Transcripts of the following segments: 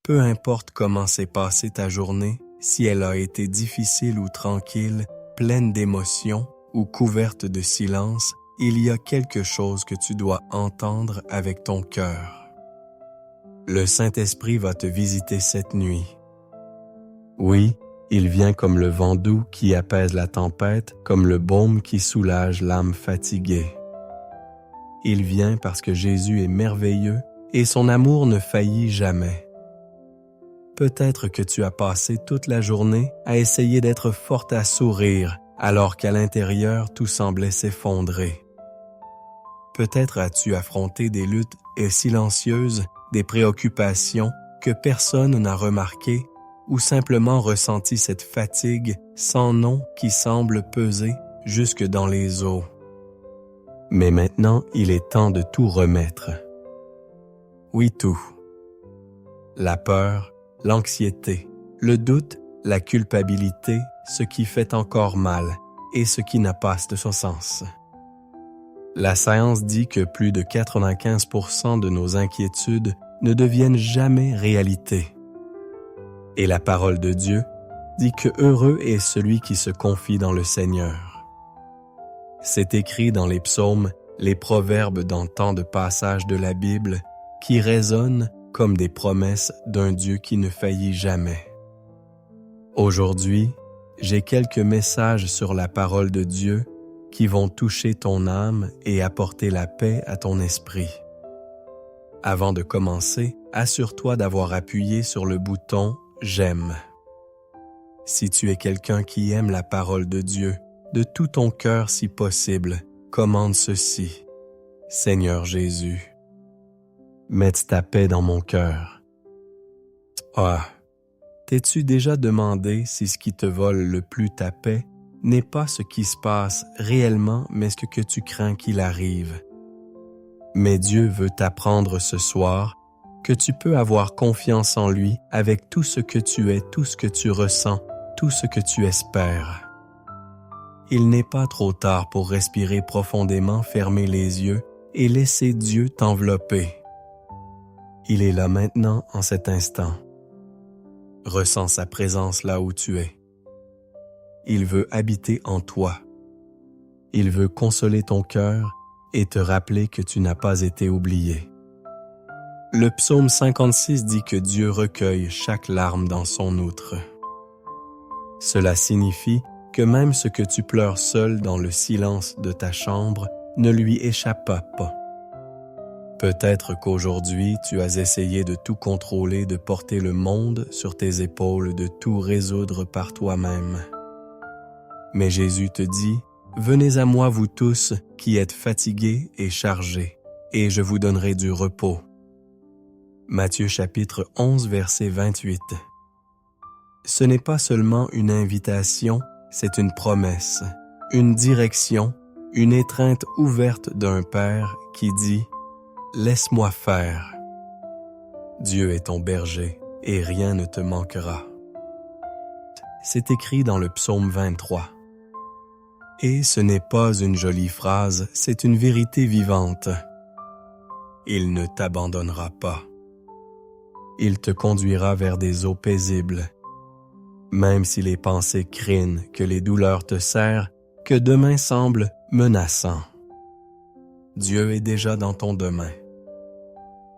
Peu importe comment s'est passée ta journée, si elle a été difficile ou tranquille, pleine d'émotions ou couverte de silence, il y a quelque chose que tu dois entendre avec ton cœur. Le Saint-Esprit va te visiter cette nuit. Oui, il vient comme le vent doux qui apaise la tempête, comme le baume qui soulage l'âme fatiguée. Il vient parce que Jésus est merveilleux et son amour ne faillit jamais. Peut-être que tu as passé toute la journée à essayer d'être forte à sourire, alors qu'à l'intérieur tout semblait s'effondrer. Peut-être as-tu affronté des luttes silencieuses, des préoccupations que personne n'a remarquées, ou simplement ressenti cette fatigue sans nom qui semble peser jusque dans les os. Mais maintenant, il est temps de tout remettre. Oui, tout. La peur, l'anxiété, le doute, la culpabilité, ce qui fait encore mal et ce qui n'a pas de sens. La science dit que plus de 95% de nos inquiétudes ne deviennent jamais réalité. Et la parole de Dieu dit que heureux est celui qui se confie dans le Seigneur. C'est écrit dans les psaumes, les proverbes dans tant de passages de la Bible qui résonnent comme des promesses d'un Dieu qui ne faillit jamais. Aujourd'hui, j'ai quelques messages sur la parole de Dieu qui vont toucher ton âme et apporter la paix à ton esprit. Avant de commencer, assure-toi d'avoir appuyé sur le bouton « J'aime ». Si tu es quelqu'un qui aime la parole de Dieu, de tout ton cœur si possible, commande ceci. Seigneur Jésus, mette ta paix dans mon cœur. Ah, t'es-tu déjà demandé si ce qui te vole le plus ta paix n'est pas ce qui se passe réellement, mais ce que tu crains qu'il arrive? Mais Dieu veut t'apprendre ce soir que tu peux avoir confiance en lui avec tout ce que tu es, tout ce que tu ressens, tout ce que tu espères. Il n'est pas trop tard pour respirer profondément, fermer les yeux et laisser Dieu t'envelopper. Il est là maintenant en cet instant. Ressens sa présence là où tu es. Il veut habiter en toi. Il veut consoler ton cœur et te rappeler que tu n'as pas été oublié. Le psaume 56 dit que Dieu recueille chaque larme dans son outre. Cela signifie que même ce que tu pleures seul dans le silence de ta chambre ne lui échappa pas. Peut-être qu'aujourd'hui tu as essayé de tout contrôler, de porter le monde sur tes épaules, de tout résoudre par toi-même. Mais Jésus te dit, « Venez à moi vous tous qui êtes fatigués et chargés, et je vous donnerai du repos. » Matthieu chapitre 11 verset 28. Ce n'est pas seulement une invitation, c'est une promesse, une direction, une étreinte ouverte d'un Père qui dit « Laisse-moi faire ». Dieu est ton berger et rien ne te manquera. C'est écrit dans le psaume 23. Et ce n'est pas une jolie phrase, c'est une vérité vivante. Il ne t'abandonnera pas. Il te conduira vers des eaux paisibles. Même si les pensées crinent, que les douleurs te serrent, que demain semble menaçant. Dieu est déjà dans ton demain.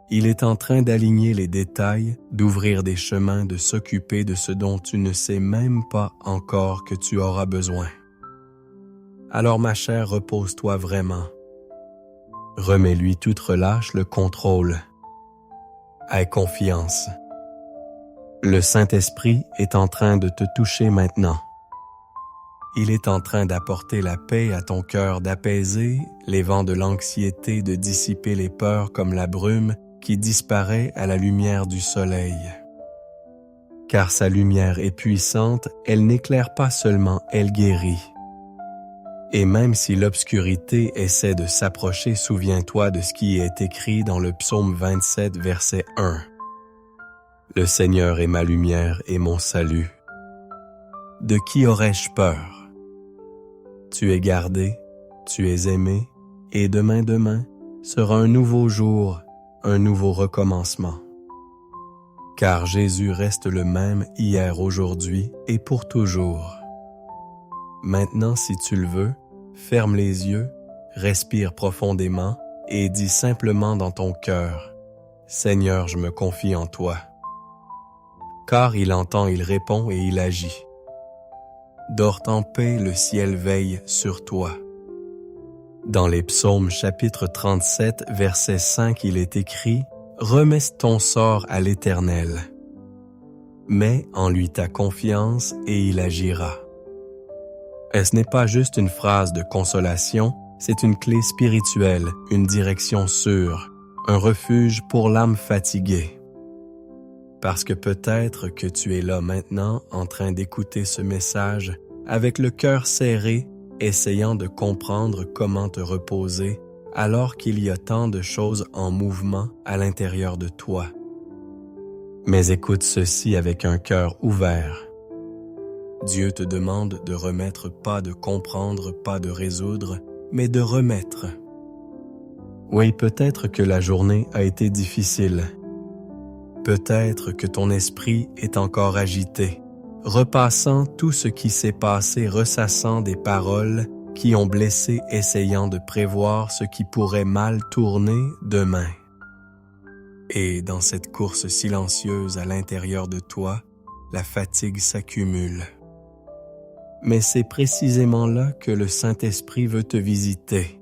Il est en train d'aligner les détails, d'ouvrir des chemins, de s'occuper de ce dont tu ne sais même pas encore que tu auras besoin. Alors ma chère, repose-toi vraiment. Remets-lui toute relâche le contrôle. Aie confiance. Le Saint-Esprit est en train de te toucher maintenant. Il est en train d'apporter la paix à ton cœur, d'apaiser les vents de l'anxiété, de dissiper les peurs comme la brume qui disparaît à la lumière du soleil. Car sa lumière est puissante, elle n'éclaire pas seulement, elle guérit. Et même si l'obscurité essaie de s'approcher, souviens-toi de ce qui est écrit dans le psaume 27, verset 1. « Le Seigneur est ma lumière et mon salut. De qui aurais-je peur? Tu es gardé, tu es aimé, et demain sera un nouveau jour, un nouveau recommencement. car Jésus reste le même hier, aujourd'hui et pour toujours. Maintenant, si tu le veux, ferme les yeux, respire profondément et dis simplement dans ton cœur, « Seigneur, je me confie en toi. » Car il entend, il répond et il agit. Dors en paix, le ciel veille sur toi. Dans les Psaumes chapitre 37, verset 5, il est écrit « Remets ton sort à l'Éternel. Mets en lui ta confiance et il agira. » Et ce n'est pas juste une phrase de consolation, c'est une clé spirituelle, une direction sûre, un refuge pour l'âme fatiguée. Parce que peut-être que tu es là maintenant en train d'écouter ce message avec le cœur serré, essayant de comprendre comment te reposer alors qu'il y a tant de choses en mouvement à l'intérieur de toi. Mais écoute ceci avec un cœur ouvert. Dieu te demande de remettre, pas de comprendre, pas de résoudre, mais de remettre. Oui, peut-être que la journée a été difficile. Peut-être que ton esprit est encore agité, repassant tout ce qui s'est passé, ressassant des paroles qui ont blessé, essayant de prévoir ce qui pourrait mal tourner demain. Et dans cette course silencieuse à l'intérieur de toi, la fatigue s'accumule. Mais c'est précisément là que le Saint-Esprit veut te visiter.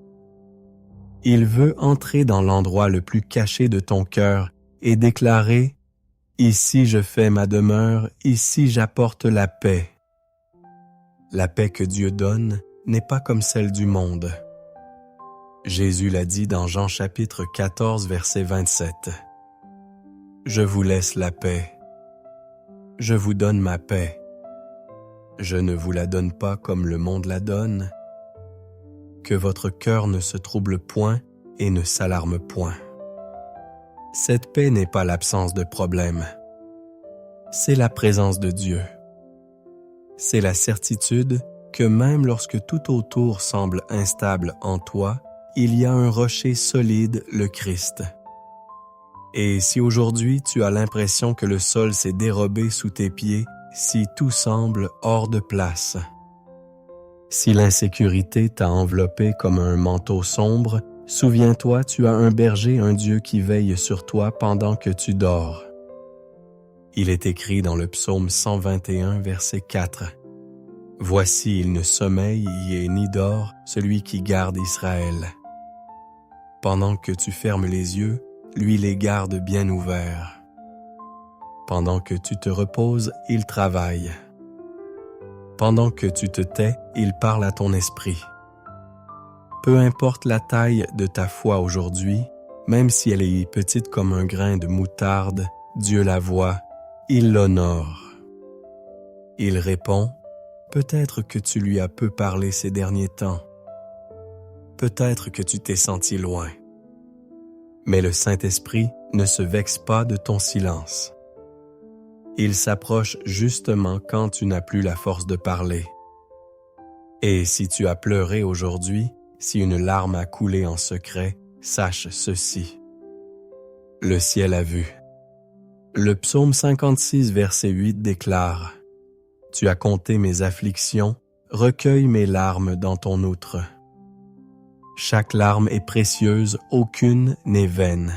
Il veut entrer dans l'endroit le plus caché de ton cœur et déclarer « Ici je fais ma demeure, ici j'apporte la paix. » La paix que Dieu donne n'est pas comme celle du monde. Jésus l'a dit dans Jean chapitre 14, verset 27. « Je vous laisse la paix. Je vous donne ma paix. Je ne vous la donne pas comme le monde la donne. Que votre cœur ne se trouble point et ne s'alarme point. » Cette paix n'est pas l'absence de problème. C'est la présence de Dieu. C'est la certitude que même lorsque tout autour semble instable en toi, il y a un rocher solide, le Christ. Et si aujourd'hui tu as l'impression que le sol s'est dérobé sous tes pieds, si tout semble hors de place, si l'insécurité t'a enveloppé comme un manteau sombre, souviens-toi, tu as un berger, un Dieu qui veille sur toi pendant que tu dors. Il est écrit dans le psaume 121, verset 4. « Voici, il ne sommeille ni dort, celui qui garde Israël. Pendant que tu fermes les yeux, lui les garde bien ouverts. Pendant que tu te reposes, il travaille. Pendant que tu te tais, il parle à ton esprit. » Peu importe la taille de ta foi aujourd'hui, même si elle est petite comme un grain de moutarde, Dieu la voit, il l'honore. Il répond, peut-être que tu lui as peu parlé ces derniers temps. Peut-être que tu t'es senti loin. Mais le Saint-Esprit ne se vexe pas de ton silence. Il s'approche justement quand tu n'as plus la force de parler. Et si tu as pleuré aujourd'hui, si une larme a coulé en secret, sache ceci. Le ciel a vu. Le psaume 56, verset 8 déclare « Tu as compté mes afflictions, recueille mes larmes dans ton outre. Chaque larme est précieuse, aucune n'est vaine. »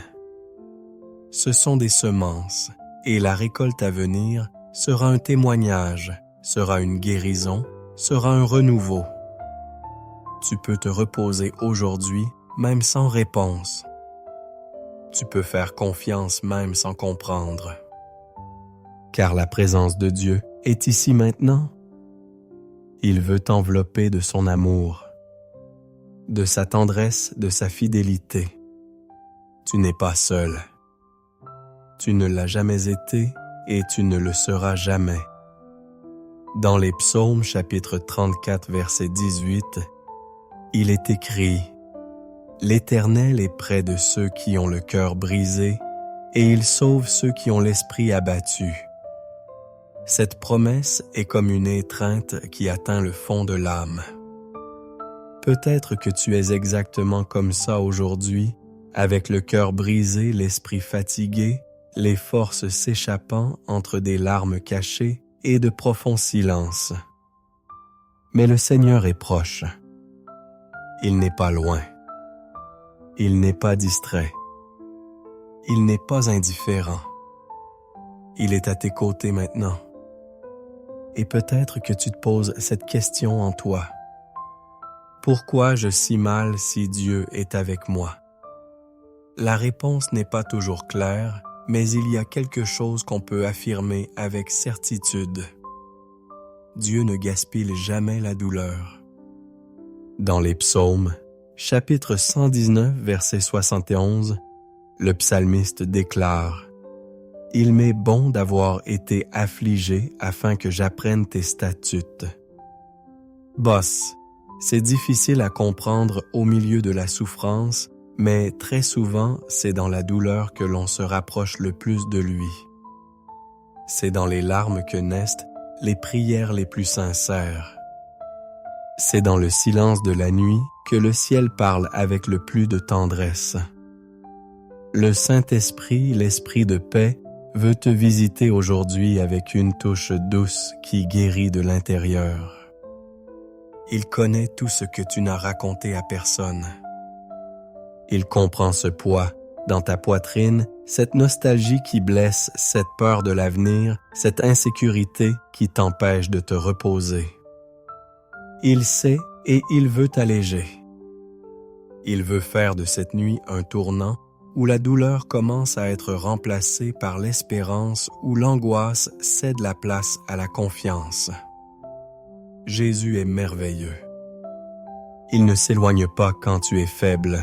Ce sont des semences, et la récolte à venir sera un témoignage, sera une guérison, sera un renouveau. Tu peux te reposer aujourd'hui, même sans réponse. Tu peux faire confiance même sans comprendre. Car la présence de Dieu est ici maintenant. Il veut t'envelopper de son amour, de sa tendresse, de sa fidélité. Tu n'es pas seul. Tu ne l'as jamais été et tu ne le seras jamais. Dans les Psaumes, chapitre 34, verset 18, il est écrit « L'Éternel est près de ceux qui ont le cœur brisé, et il sauve ceux qui ont l'esprit abattu. » Cette promesse est comme une étreinte qui atteint le fond de l'âme. Peut-être que tu es exactement comme ça aujourd'hui, avec le cœur brisé, l'esprit fatigué, les forces s'échappant entre des larmes cachées et de profonds silences. Mais le Seigneur est proche. Il n'est pas loin. Il n'est pas distrait. Il n'est pas indifférent. Il est à tes côtés maintenant. Et peut-être que tu te poses cette question en toi. Pourquoi je si mal si Dieu est avec moi? La réponse n'est pas toujours claire, mais il y a quelque chose qu'on peut affirmer avec certitude. Dieu ne gaspille jamais la douleur. Dans les psaumes, chapitre 119, verset 71, le psalmiste déclare « Il m'est bon d'avoir été affligé afin que j'apprenne tes statuts. » Boss, c'est difficile à comprendre au milieu de la souffrance, mais très souvent, c'est dans la douleur que l'on se rapproche le plus de lui. C'est dans les larmes que naissent les prières les plus sincères. C'est dans le silence de la nuit que le ciel parle avec le plus de tendresse. Le Saint-Esprit, l'Esprit de paix, veut te visiter aujourd'hui avec une touche douce qui guérit de l'intérieur. Il connaît tout ce que tu n'as raconté à personne. Il comprend ce poids dans ta poitrine, cette nostalgie qui blesse, cette peur de l'avenir, cette insécurité qui t'empêche de te reposer. Il sait et il veut t'alléger. Il veut faire de cette nuit un tournant où la douleur commence à être remplacée par l'espérance, où l'angoisse cède la place à la confiance. Jésus est merveilleux. Il ne s'éloigne pas quand tu es faible.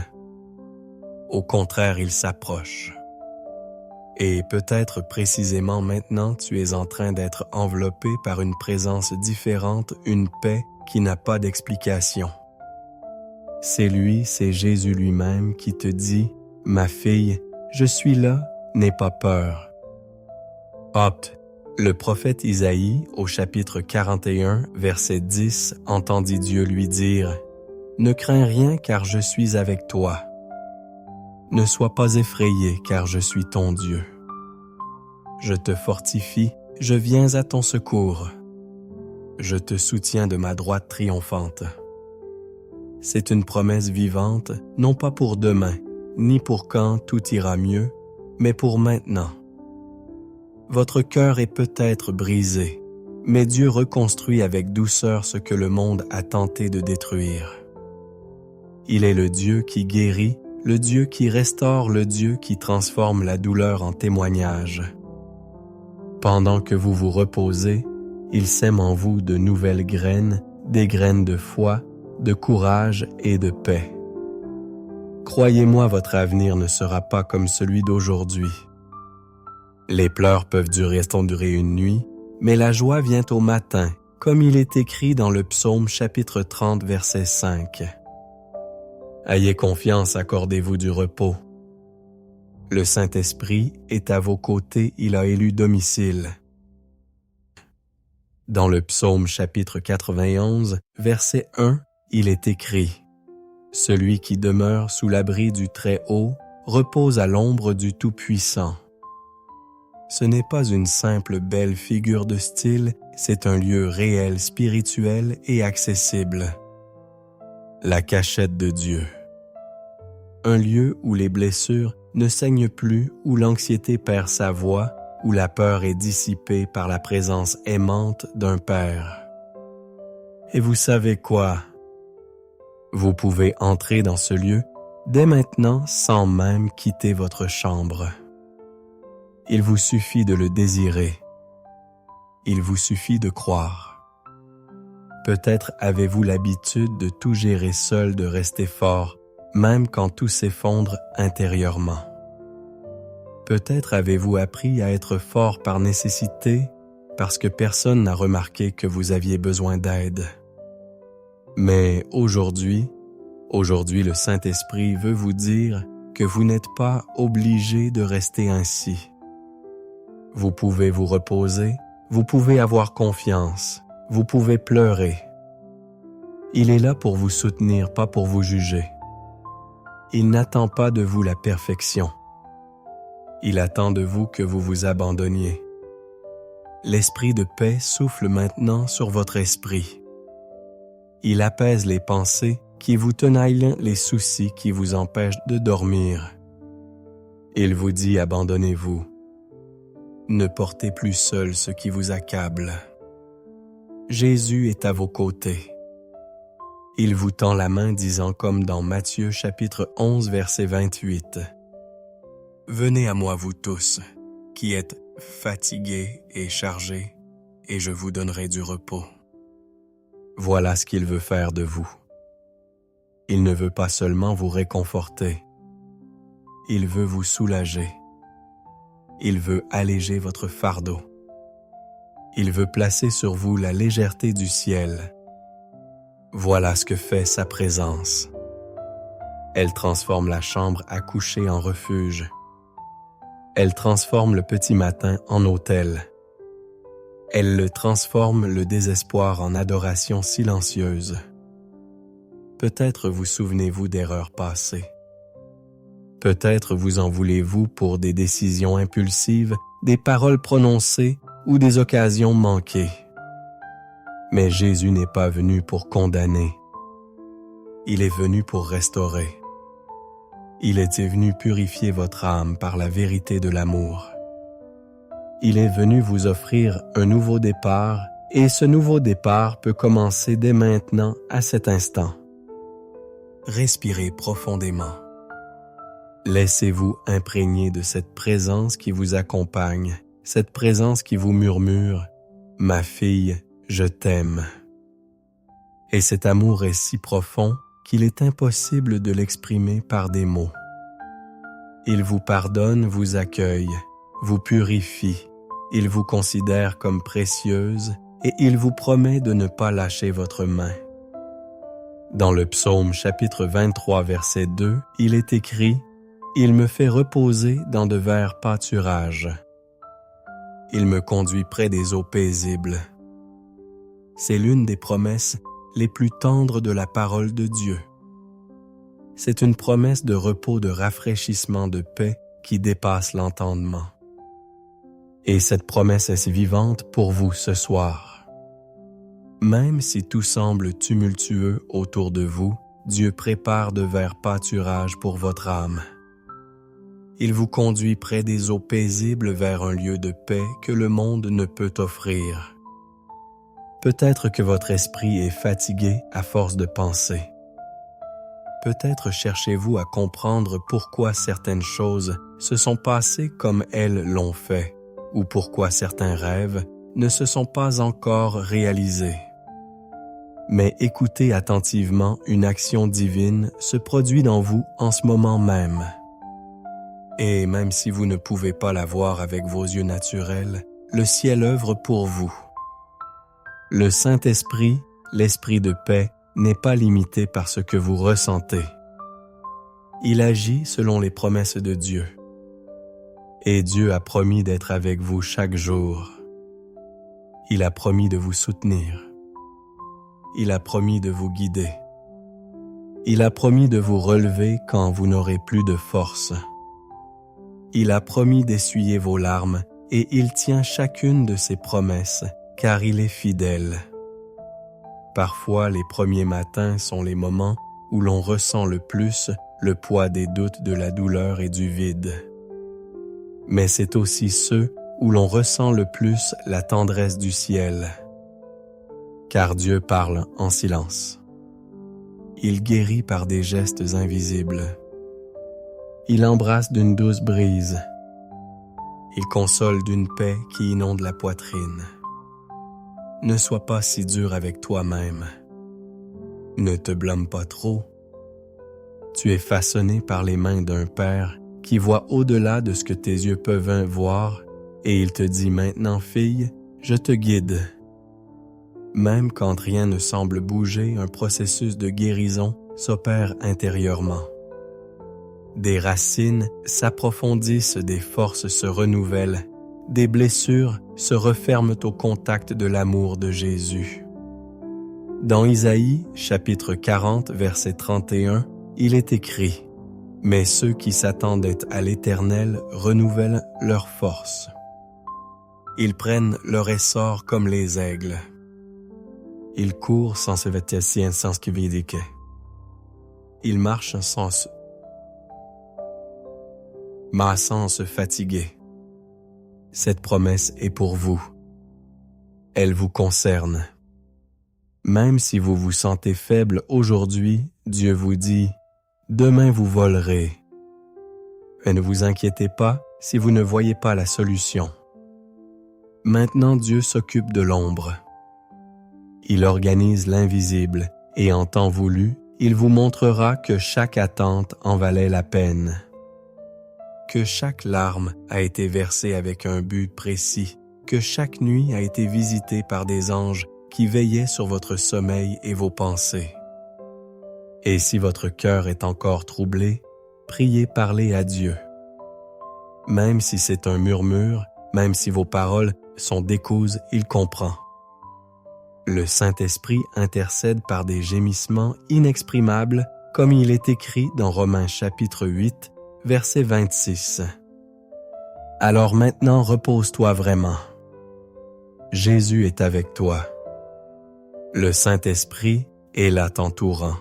Au contraire, il s'approche. Et peut-être précisément maintenant, tu es en train d'être enveloppé par une présence différente, une paix qui n'a pas d'explication. C'est lui, c'est Jésus lui-même qui te dit « Ma fille, je suis là, n'aie pas peur. » Hop, le prophète Isaïe, au chapitre 41, verset 10, entendit Dieu lui dire « Ne crains rien car je suis avec toi. Ne sois pas effrayé car je suis ton Dieu. Je te fortifie, je viens à ton secours. Je te soutiens de ma droite triomphante. » C'est une promesse vivante, non pas pour demain, ni pour quand tout ira mieux, mais pour maintenant. Votre cœur est peut-être brisé, mais Dieu reconstruit avec douceur ce que le monde a tenté de détruire. Il est le Dieu qui guérit, le Dieu qui restaure, le Dieu qui transforme la douleur en témoignage. Pendant que vous vous reposez, il sème en vous de nouvelles graines, des graines de foi, de courage et de paix. Croyez-moi, votre avenir ne sera pas comme celui d'aujourd'hui. Les pleurs peuvent durer une nuit, mais la joie vient au matin, comme il est écrit dans le psaume chapitre 30, verset 5. Ayez confiance, accordez-vous du repos. Le Saint-Esprit est à vos côtés, il a élu domicile. Dans le psaume chapitre 91, verset 1, il est écrit « Celui qui demeure sous l'abri du Très-Haut repose à l'ombre du Tout-Puissant. » Ce n'est pas une simple belle figure de style, c'est un lieu réel, spirituel et accessible. La cachette de Dieu. Un lieu où les blessures ne saignent plus, où l'anxiété perd sa voix, où la peur est dissipée par la présence aimante d'un Père. Et vous savez quoi? Vous pouvez entrer dans ce lieu dès maintenant sans même quitter votre chambre. Il vous suffit de le désirer. Il vous suffit de croire. Peut-être avez-vous l'habitude de tout gérer seul, de rester fort, même quand tout s'effondre intérieurement. Peut-être avez-vous appris à être fort par nécessité, parce que personne n'a remarqué que vous aviez besoin d'aide. Mais aujourd'hui, le Saint-Esprit veut vous dire que vous n'êtes pas obligé de rester ainsi. Vous pouvez vous reposer, vous pouvez avoir confiance, vous pouvez pleurer. Il est là pour vous soutenir, pas pour vous juger. Il n'attend pas de vous la perfection. Il attend de vous que vous vous abandonniez. L'esprit de paix souffle maintenant sur votre esprit. Il apaise les pensées qui vous tenaillent les soucis qui vous empêchent de dormir. Il vous dit abandonnez-vous. Ne portez plus seul ce qui vous accable. Jésus est à vos côtés. Il vous tend la main disant comme dans Matthieu chapitre 11 verset 28. Venez à moi vous tous, qui êtes fatigués et chargés, et je vous donnerai du repos. Voilà ce qu'il veut faire de vous. Il ne veut pas seulement vous réconforter, il veut vous soulager. Il veut alléger votre fardeau. Il veut placer sur vous la légèreté du ciel. Voilà ce que fait sa présence. Elle transforme la chambre à coucher en refuge. Elle transforme le petit matin en autel. Elle le transforme le désespoir en adoration silencieuse. Peut-être vous souvenez-vous d'erreurs passées. Peut-être vous en voulez-vous pour des décisions impulsives, des paroles prononcées ou des occasions manquées. Mais Jésus n'est pas venu pour condamner. Il est venu pour restaurer. Il était venu purifier votre âme par la vérité de l'amour. Il est venu vous offrir un nouveau départ, et ce nouveau départ peut commencer dès maintenant, à cet instant. Respirez profondément. Laissez-vous imprégner de cette présence qui vous accompagne, cette présence qui vous murmure « Ma fille, je t'aime ». Et cet amour est si profond qu'il est impossible de l'exprimer par des mots. Il vous pardonne, vous accueille, vous purifie, il vous considère comme précieuse et il vous promet de ne pas lâcher votre main. Dans le psaume chapitre 23 verset 2, il est écrit « Il me fait reposer dans de verts pâturages. Il me conduit près des eaux paisibles. » C'est l'une des promesses les plus tendres de la parole de Dieu. C'est une promesse de repos, de rafraîchissement, de paix qui dépasse l'entendement. Et cette promesse est vivante pour vous ce soir. Même si tout semble tumultueux autour de vous, Dieu prépare de verts pâturages pour votre âme. Il vous conduit près des eaux paisibles vers un lieu de paix que le monde ne peut offrir. Peut-être que votre esprit est fatigué à force de penser. Peut-être cherchez-vous à comprendre pourquoi certaines choses se sont passées comme elles l'ont fait, ou pourquoi certains rêves ne se sont pas encore réalisés. Mais écoutez attentivement, une action divine se produit dans vous en ce moment même. Et même si vous ne pouvez pas la voir avec vos yeux naturels, le ciel œuvre pour vous. Le Saint-Esprit, l'Esprit de paix, n'est pas limité par ce que vous ressentez. Il agit selon les promesses de Dieu. Et Dieu a promis d'être avec vous chaque jour. Il a promis de vous soutenir. Il a promis de vous guider. Il a promis de vous relever quand vous n'aurez plus de force. Il a promis d'essuyer vos larmes et il tient chacune de ses promesses, car il est fidèle. Parfois, les premiers matins sont les moments où l'on ressent le plus le poids des doutes, de la douleur et du vide. Mais c'est aussi ceux où l'on ressent le plus la tendresse du ciel. Car Dieu parle en silence. Il guérit par des gestes invisibles. Il embrasse d'une douce brise. Il console d'une paix qui inonde la poitrine. Ne sois pas si dur avec toi-même. Ne te blâme pas trop. Tu es façonné par les mains d'un Père qui voit au-delà de ce que tes yeux peuvent voir et il te dit maintenant, fille, je te guide. Même quand rien ne semble bouger, un processus de guérison s'opère intérieurement. Des racines s'approfondissent, des forces se renouvellent, des blessures se referment au contact de l'amour de Jésus. Dans Isaïe, chapitre 40, verset 31, il est écrit « Mais ceux qui s'attendent à l'Éternel renouvellent leur force. Ils prennent leur essor comme les aigles. Ils courent sans se vêtir sans skividique. Ils marchent sans se fatiguer. Cette promesse est pour vous. Elle vous concerne. Même si vous vous sentez faible aujourd'hui, Dieu vous dit « Demain vous volerez ». Et ne vous inquiétez pas si vous ne voyez pas la solution. Maintenant Dieu s'occupe de l'ombre. Il organise l'invisible et en temps voulu, il vous montrera que chaque attente en valait la peine. Que chaque larme a été versée avec un but précis, que chaque nuit a été visitée par des anges qui veillaient sur votre sommeil et vos pensées. Et si votre cœur est encore troublé, priez, parlez à Dieu. Même si c'est un murmure, même si vos paroles sont découses, il comprend. Le Saint-Esprit intercède par des gémissements inexprimables, comme il est écrit dans Romains chapitre 8, verset 26. Alors maintenant repose-toi vraiment. Jésus est avec toi. Le Saint-Esprit est là t'entourant.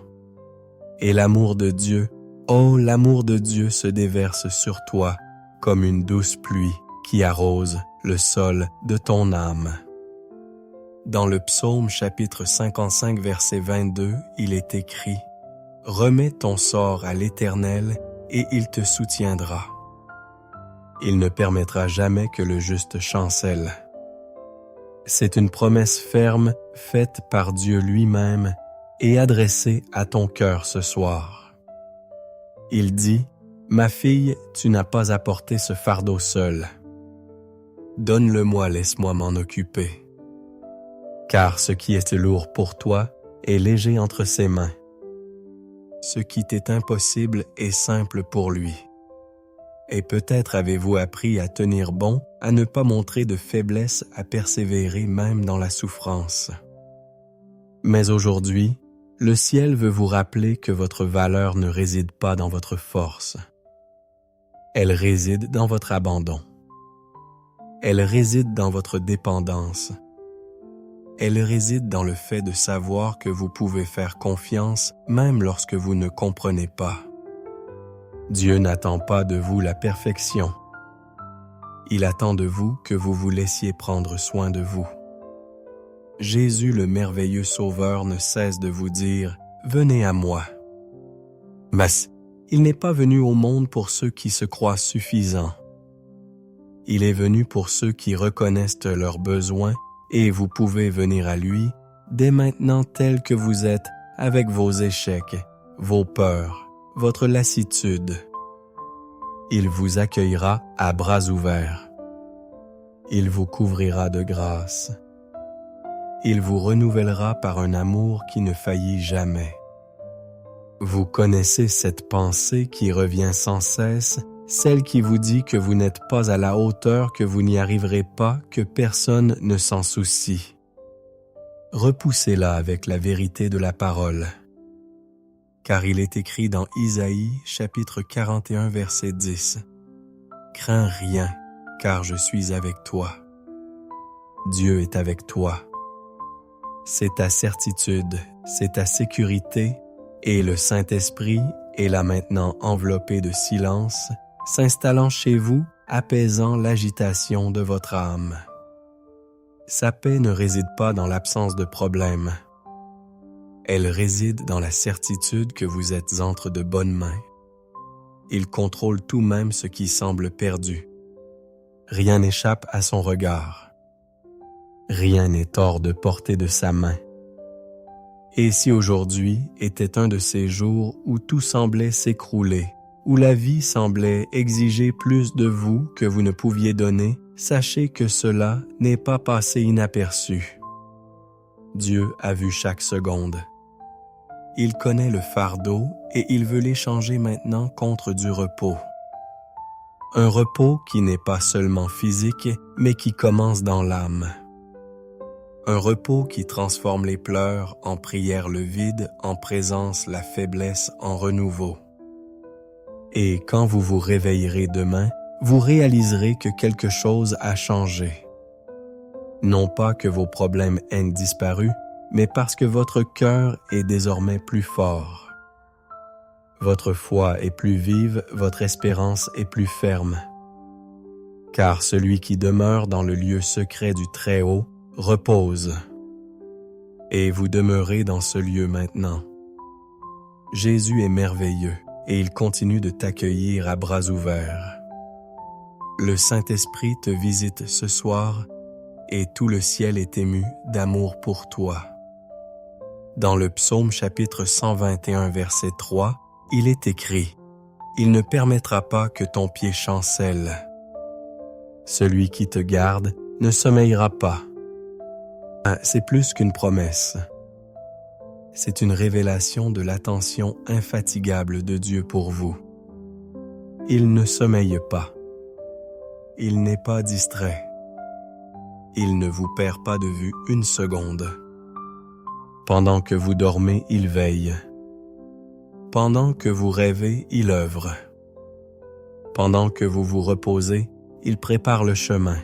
Et l'amour de Dieu, oh l'amour de Dieu se déverse sur toi comme une douce pluie qui arrose le sol de ton âme. Dans le psaume chapitre 55 verset 22, il est écrit « Remets ton sort à l'Éternel et il te soutiendra. Il ne permettra jamais que le juste chancelle. » C'est une promesse ferme faite par Dieu lui-même et adressée à ton cœur ce soir. Il dit « Ma fille, tu n'as pas à porter ce fardeau seule. Donne-le-moi, laisse-moi m'en occuper. Car ce qui est lourd pour toi est léger entre ses mains. Ce qui t'est impossible est simple pour lui. Et peut-être avez-vous appris à tenir bon, à ne pas montrer de faiblesse, à persévérer même dans la souffrance. Mais aujourd'hui, le ciel veut vous rappeler que votre valeur ne réside pas dans votre force. Elle réside dans votre abandon. Elle réside dans votre dépendance. Elle réside dans le fait de savoir que vous pouvez faire confiance même lorsque vous ne comprenez pas. Dieu n'attend pas de vous la perfection. Il attend de vous que vous vous laissiez prendre soin de vous. Jésus, le merveilleux Sauveur, ne cesse de vous dire « Venez à moi ». Mais il n'est pas venu au monde pour ceux qui se croient suffisants. Il est venu pour ceux qui reconnaissent leurs besoins et vous pouvez venir à lui dès maintenant tel que vous êtes avec vos échecs, vos peurs, votre lassitude. Il vous accueillera à bras ouverts. Il vous couvrira de grâce. Il vous renouvellera par un amour qui ne faillit jamais. Vous connaissez cette pensée qui revient sans cesse, celle qui vous dit que vous n'êtes pas à la hauteur, que vous n'y arriverez pas, que personne ne s'en soucie. Repoussez-la avec la vérité de la parole. Car il est écrit dans Isaïe, chapitre 41, verset 10. « Crains rien, car je suis avec toi. Dieu est avec toi. » C'est ta certitude, c'est ta sécurité, et le Saint-Esprit est là maintenant enveloppé de silence, s'installant chez vous, apaisant l'agitation de votre âme. Sa paix ne réside pas dans l'absence de problèmes. Elle réside dans la certitude que vous êtes entre de bonnes mains. Il contrôle tout même ce qui semble perdu. Rien n'échappe à son regard. Rien n'est hors de portée de sa main. Et si aujourd'hui était un de ces jours où tout semblait s'écrouler, où la vie semblait exiger plus de vous que vous ne pouviez donner, sachez que cela n'est pas passé inaperçu. Dieu a vu chaque seconde. Il connaît le fardeau et il veut l'échanger maintenant contre du repos. Un repos qui n'est pas seulement physique, mais qui commence dans l'âme. Un repos qui transforme les pleurs en prière, le vide en présence, la faiblesse en renouveau. Et quand vous vous réveillerez demain, vous réaliserez que quelque chose a changé. Non pas que vos problèmes aient disparu, mais parce que votre cœur est désormais plus fort. Votre foi est plus vive, votre espérance est plus ferme. Car celui qui demeure dans le lieu secret du Très-Haut repose. Et vous demeurez dans ce lieu maintenant. Jésus est merveilleux et il continue de t'accueillir à bras ouverts. Le Saint-Esprit te visite ce soir et tout le ciel est ému d'amour pour toi. Dans le psaume chapitre 121 verset 3, il est écrit « Il ne permettra pas que ton pied chancelle. Celui qui te garde ne sommeillera pas. » C'est plus qu'une promesse. C'est une révélation de l'attention infatigable de Dieu pour vous. Il ne sommeille pas. Il n'est pas distrait. Il ne vous perd pas de vue une seconde. Pendant que vous dormez, il veille. Pendant que vous rêvez, il œuvre. Pendant que vous vous reposez, il prépare le chemin.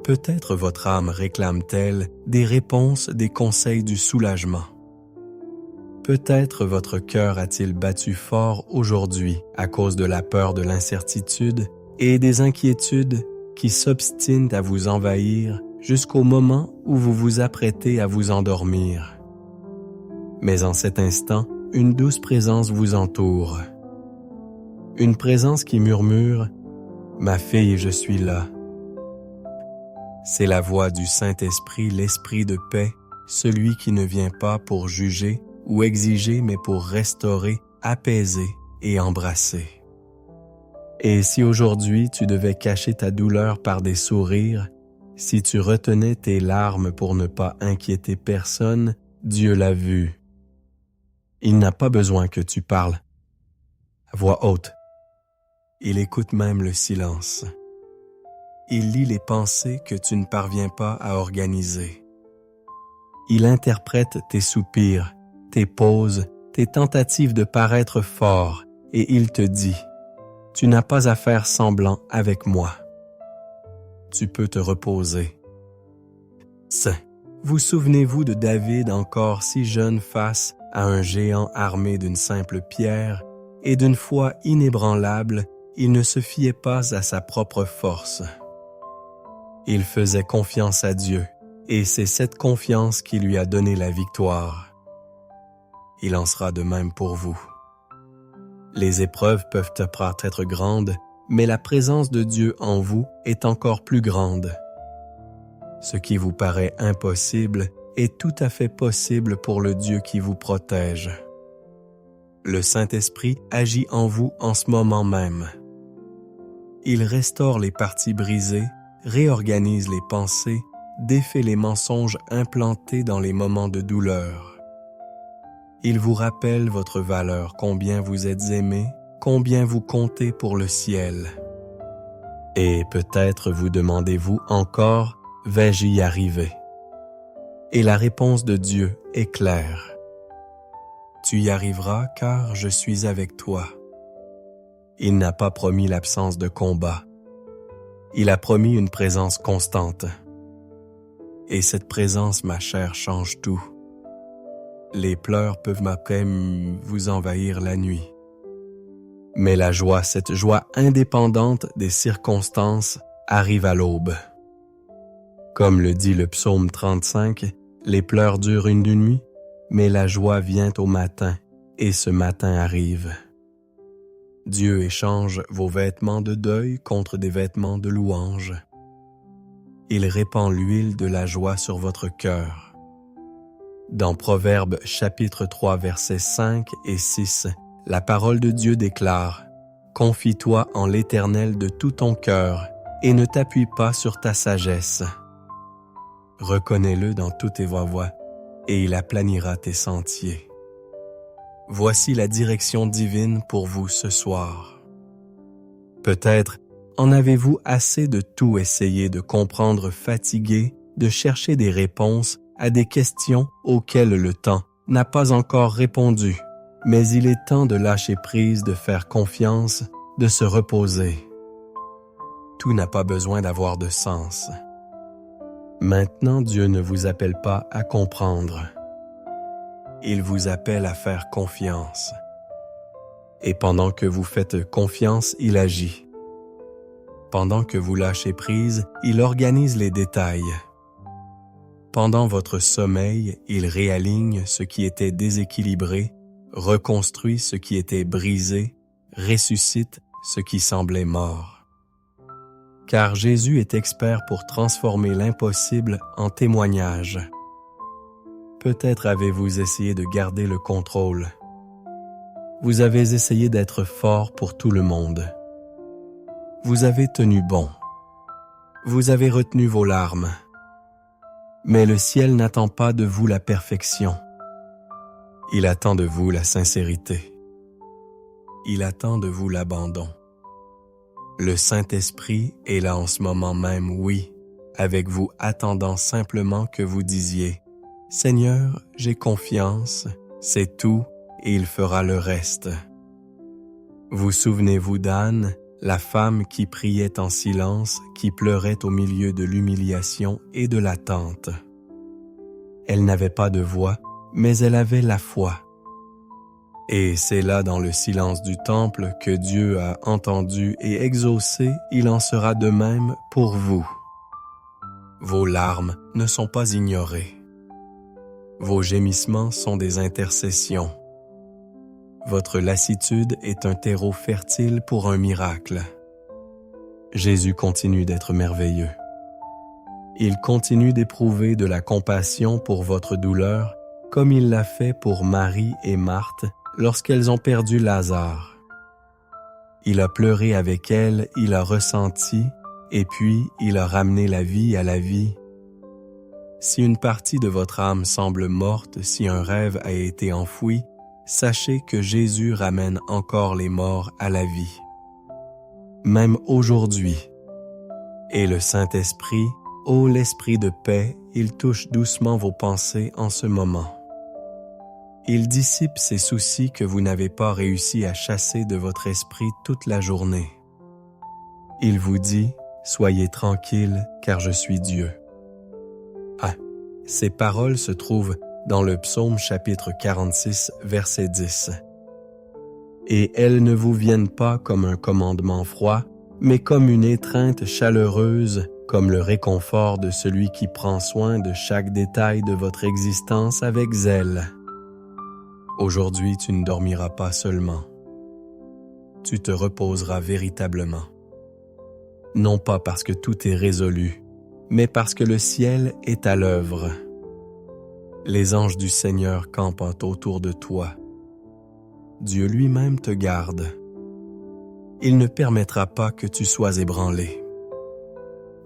Peut-être votre âme réclame-t-elle des réponses, des conseils du soulagement. Peut-être votre cœur a-t-il battu fort aujourd'hui à cause de la peur de l'incertitude et des inquiétudes qui s'obstinent à vous envahir jusqu'au moment où vous vous apprêtez à vous endormir. Mais en cet instant, une douce présence vous entoure. Une présence qui murmure « Ma fille, je suis là ». C'est la voix du Saint-Esprit, l'Esprit de paix, celui qui ne vient pas pour juger ou exiger, mais pour restaurer, apaiser et embrasser. Et si aujourd'hui tu devais cacher ta douleur par des sourires, si tu retenais tes larmes pour ne pas inquiéter personne, Dieu l'a vu. Il n'a pas besoin que tu parles à voix haute. Il écoute même le silence. Il lit les pensées que tu ne parviens pas à organiser. Il interprète tes soupirs, tes pauses, tes tentatives de paraître fort, et il te dit « Tu n'as pas à faire semblant avec moi. » Tu peux te reposer. Vous souvenez-vous de David encore si jeune face à un géant armé d'une simple pierre, et d'une foi inébranlable, il ne se fiait pas à sa propre force. Il faisait confiance à Dieu, et c'est cette confiance qui lui a donné la victoire. Il en sera de même pour vous. Les épreuves peuvent apparaître être grandes, mais la présence de Dieu en vous est encore plus grande. Ce qui vous paraît impossible est tout à fait possible pour le Dieu qui vous protège. Le Saint-Esprit agit en vous en ce moment même. Il restaure les parties brisées, réorganise les pensées, défait les mensonges implantés dans les moments de douleur. Il vous rappelle votre valeur, combien vous êtes aimé, combien vous comptez pour le ciel. Et peut-être vous demandez-vous encore, vais-je y arriver? Et la réponse de Dieu est claire. Tu y arriveras car je suis avec toi. Il n'a pas promis l'absence de combat. Il a promis une présence constante. Et cette présence, ma chère, change tout. Les pleurs peuvent après vous envahir la nuit. Mais la joie, cette joie indépendante des circonstances, arrive à l'aube. Comme le dit le psaume 35, les pleurs durent une nuit, mais la joie vient au matin, et ce matin arrive. Dieu échange vos vêtements de deuil contre des vêtements de louange. Il répand l'huile de la joie sur votre cœur. Dans Proverbes chapitre 3 versets 5 et 6, la parole de Dieu déclare « Confie-toi en l'Éternel de tout ton cœur et ne t'appuie pas sur ta sagesse. Reconnais-le dans toutes tes voies et il aplanira tes sentiers. » Voici la direction divine pour vous ce soir. Peut-être en avez-vous assez de tout essayer de comprendre fatigué, de chercher des réponses à des questions auxquelles le temps n'a pas encore répondu. mais il est temps de lâcher prise, de faire confiance, de se reposer. Tout n'a pas besoin d'avoir de sens. Maintenant, Dieu ne vous appelle pas à comprendre. Il vous appelle à faire confiance. Et pendant que vous faites confiance, il agit. Pendant que vous lâchez prise, il organise les détails. Pendant votre sommeil, il réaligne ce qui était déséquilibré, reconstruit ce qui était brisé, ressuscite ce qui semblait mort. Car Jésus est expert pour transformer l'impossible en témoignage. Peut-être avez-vous essayé de garder le contrôle. Vous avez essayé d'être fort pour tout le monde. Vous avez tenu bon. Vous avez retenu vos larmes. Mais le ciel n'attend pas de vous la perfection. Il attend de vous la sincérité. Il attend de vous l'abandon. Le Saint-Esprit est là en ce moment même, oui, avec vous attendant simplement que vous disiez « Seigneur, j'ai confiance, c'est tout et il fera le reste. » Vous souvenez-vous d'Anne, la femme qui priait en silence, qui pleurait au milieu de l'humiliation et de l'attente. Elle n'avait pas de voix, mais elle avait la foi. Et c'est là dans le silence du temple que Dieu a entendu et exaucé, il en sera de même pour vous. Vos larmes ne sont pas ignorées. Vos gémissements sont des intercessions. Votre lassitude est un terreau fertile pour un miracle. Jésus continue d'être merveilleux. Il continue d'éprouver de la compassion pour votre douleur, comme il l'a fait pour Marie et Marthe lorsqu'elles ont perdu Lazare. Il a pleuré avec elles, il a ressenti, et puis il a ramené la vie à la vie. Si une partie de votre âme semble morte, si un rêve a été enfoui, sachez que Jésus ramène encore les morts à la vie. Même aujourd'hui. Et le Saint-Esprit, ô l'Esprit de paix, il touche doucement vos pensées en ce moment. Il dissipe ces soucis que vous n'avez pas réussi à chasser de votre esprit toute la journée. Il vous dit, soyez tranquille, car je suis Dieu. Ah, ces paroles se trouvent dans le psaume chapitre 46, verset 10. Et elles ne vous viennent pas comme un commandement froid, mais comme une étreinte chaleureuse, comme le réconfort de celui qui prend soin de chaque détail de votre existence avec zèle. Aujourd'hui, tu ne dormiras pas seulement. Tu te reposeras véritablement. Non pas parce que tout est résolu, mais parce que le ciel est à l'œuvre. Les anges du Seigneur campent autour de toi. Dieu lui-même te garde. Il ne permettra pas que tu sois ébranlé.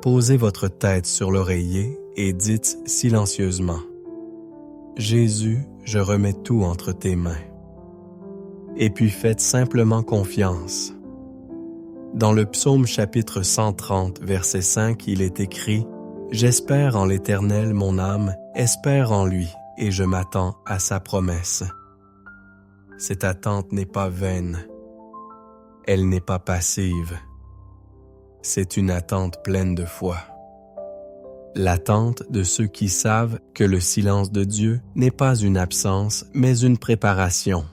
Posez votre tête sur l'oreiller et dites silencieusement « Jésus, je remets tout entre tes mains. » Et puis faites simplement confiance. Dans le psaume chapitre 130, verset 5, il est écrit « J'espère en l'Éternel, mon âme, espère en lui, et je m'attends à sa promesse. » Cette attente n'est pas vaine. Elle n'est pas passive. C'est une attente pleine de foi. L'attente de ceux qui savent que le silence de Dieu n'est pas une absence, mais une préparation.